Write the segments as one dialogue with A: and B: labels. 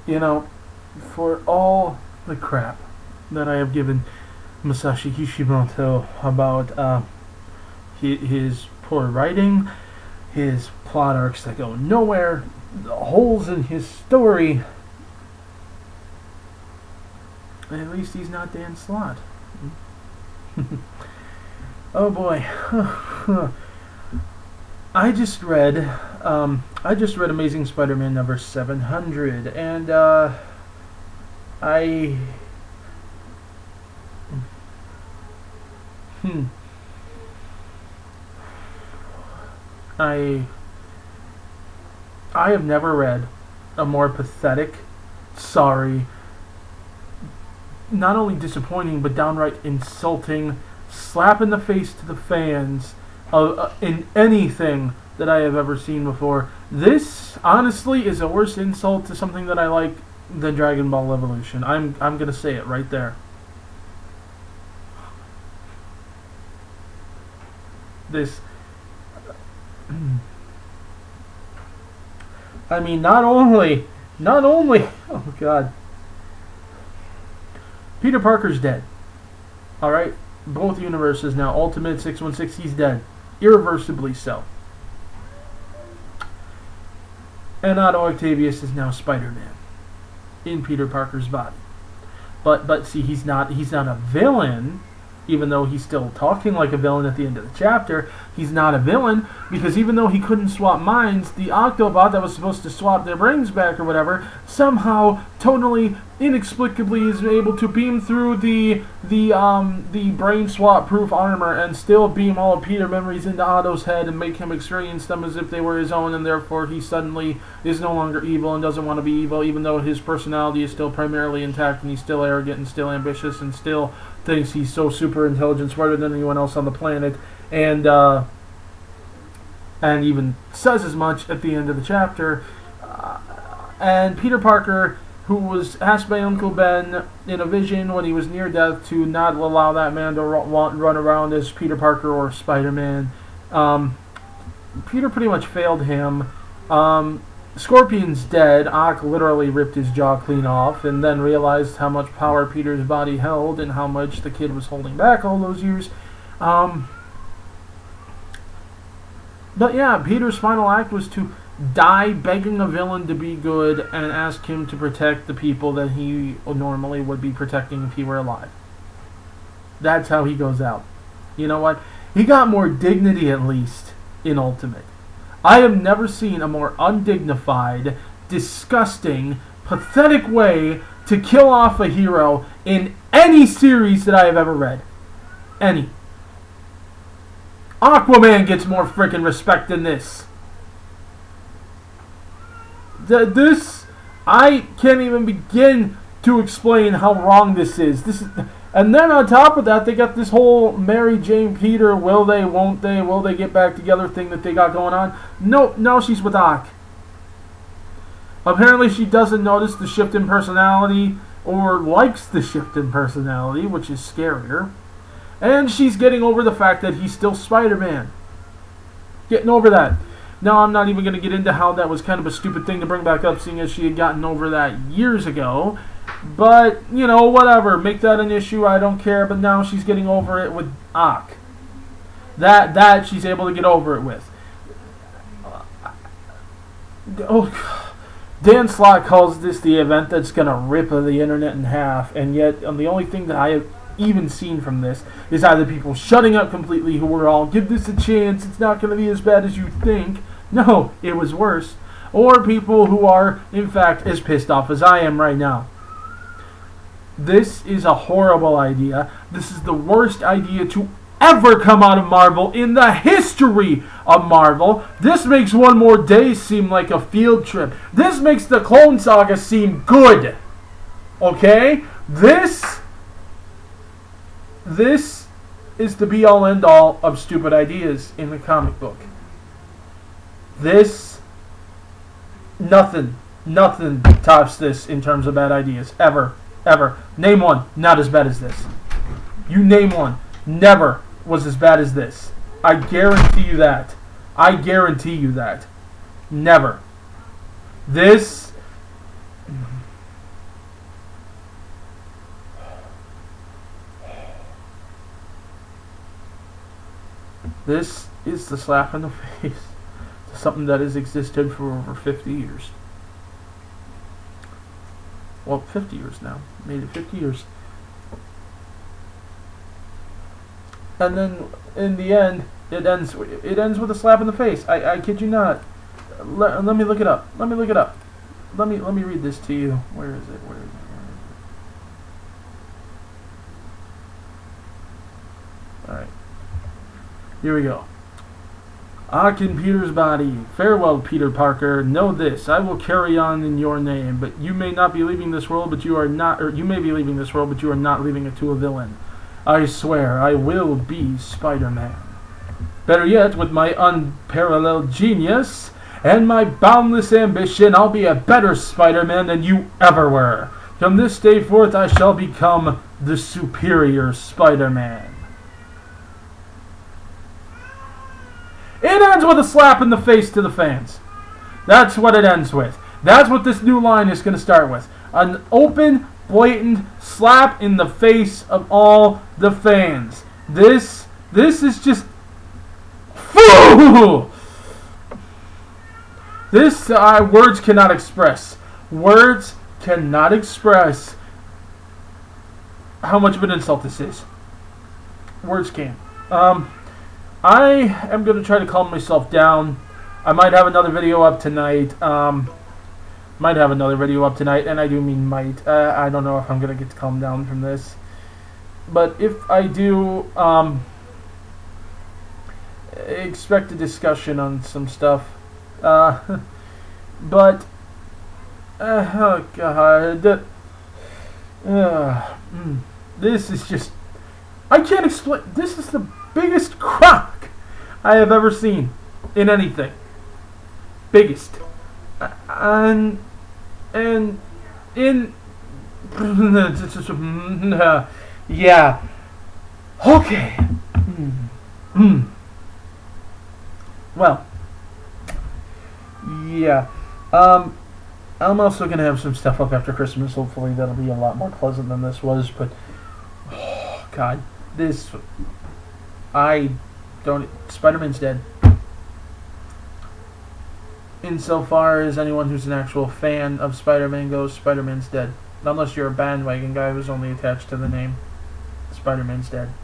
A: You know, for all the crap that I have given Masashi Kishimoto about his poor writing, his plot arcs that go nowhere, the holes in his story, at least he's not Dan Slott. Oh boy. I just read Amazing Spider-Man number 700, and I have never read a more pathetic, sorry, not only disappointing but downright insulting slap in the face to the fans in anything that I have ever seen before. This, honestly, is a worse insult to something that I like than Dragon Ball Evolution. I'm gonna say it right there. This, I mean, not only, oh God, Peter Parker's dead. All right, both universes now. Ultimate 616, he's dead, irreversibly so. And Otto Octavius is now Spider-Man in Peter Parker's body. But see, he's not a villain, even though he's still talking like a villain at the end of the chapter. He's not a villain because even though he couldn't swap minds, the Octobot that was supposed to swap their brains back or whatever somehow, totally inexplicably, is able to beam through the brain swap proof armor and still beam all of Peter memories into Otto's head and make him experience them as if they were his own, and therefore he suddenly is no longer evil and doesn't want to be evil, even though his personality is still primarily intact and he's still arrogant and still ambitious and still thinks he's so super intelligent, smarter than anyone else on the planet, and even says as much at the end of the chapter. And Peter Parker, who was asked by Uncle Ben in a vision when he was near death to not allow that man to run around as Peter Parker or Spider-Man, Peter pretty much failed him. Scorpion's dead. Ock literally ripped his jaw clean off and then realized how much power Peter's body held and how much the kid was holding back all those years. But yeah, Peter's final act was to die begging a villain to be good and ask him to protect the people that he normally would be protecting if he were alive. That's how he goes out. You know what? He got more dignity, at least, in Ultimate. I have never seen a more undignified, disgusting, pathetic way to kill off a hero in any series that I have ever read. Any. Aquaman gets more freaking respect than this. This, I can't even begin to explain how wrong this is. And then on top of that, they got this whole Mary Jane Peter, will they, won't they, will they get back together thing that they got going on. Nope, now she's with Ock. Apparently she doesn't notice the shift in personality or likes the shift in personality, which is scarier. And she's getting over the fact that he's still Spider-Man. Getting over that. Now, I'm not even going to get into how that was kind of a stupid thing to bring back up, seeing as she had gotten over that years ago. But, you know, whatever. Make that an issue. I don't care. But now she's getting over it with Ock. That she's able to get over it with. Dan Slott calls this the event that's going to rip the internet in half. And yet, the only thing that I have even seen from this is either people shutting up completely who were all, give this a chance, it's not going to be as bad as you think. No, it was worse. Or people who are, in fact, as pissed off as I am right now. This is a horrible idea. This is the worst idea to ever come out of Marvel in the history of Marvel. This makes One More Day seem like a field trip. This makes the Clone Saga seem good. Okay? This is the be-all end-all of stupid ideas in the comic book. Nothing tops this in terms of bad ideas. Ever. Name one, not as bad as this. You name one, never was as bad as this. I guarantee you that. I guarantee you that. Never. This... This is the slap in the face to something that has existed for over 50 years. Well, 50 years now. Made it 50 years. And then, in the end, it ends with a slap in the face. I kid you not. Let me look it up. Let me look it up. Let me read this to you. Where is it? Where is it? Alright. Here we go. Ock in Peter's body. Farewell, Peter Parker. Know this: I will carry on in your name, but you may not be leaving this world, but you are not, or you may be leaving this world, but you are not leaving it to a villain. I swear, I will be Spider-Man. Better yet, with my unparalleled genius and my boundless ambition, I'll be a better Spider-Man than you ever were. From this day forth, I shall become the superior Spider-Man. It ends with a slap in the face to the fans. That's what it ends with. That's what this new line is going to start with. An open, blatant slap in the face of all the fans. This is just... This, words cannot express. Words cannot express how much of an insult this is. Words can't. I am going to try to calm myself down. I might have another video up tonight. And I do mean might. I don't know if I'm going to get to calm down from this. But if I do, expect a discussion on some stuff. Oh God. This is just... I can't explain. This is the biggest crock I have ever seen in anything. Biggest. And in yeah. Okay. Well. Yeah. I'm also gonna have some stuff up after Christmas. Hopefully that'll be a lot more pleasant than this was. But oh God, this. Spider-Man's dead. Insofar as anyone who's an actual fan of Spider-Man goes, Spider-Man's dead. Unless you're a bandwagon guy who's only attached to the name. Spider-Man's dead.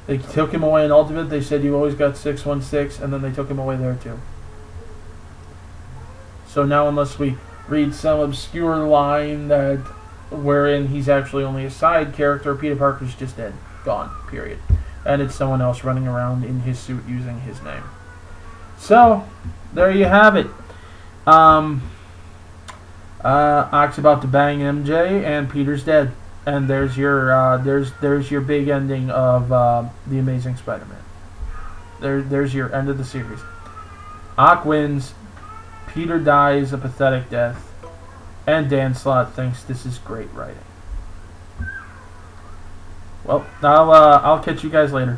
A: They took him away in Ultimate. They said you always got 616, and then they took him away there too. So now, unless we read some obscure line that wherein he's actually only a side character, Peter Parker's just dead. Gone. Period. And it's someone else running around in his suit using his name. So, there you have it. Ock's about to bang MJ, and Peter's dead. And there's your there's your big ending of the Amazing Spider-Man. There's your end of the series. Ock wins. Peter dies a pathetic death, and Dan Slott thinks this is great writing. Well, I'll catch you guys later.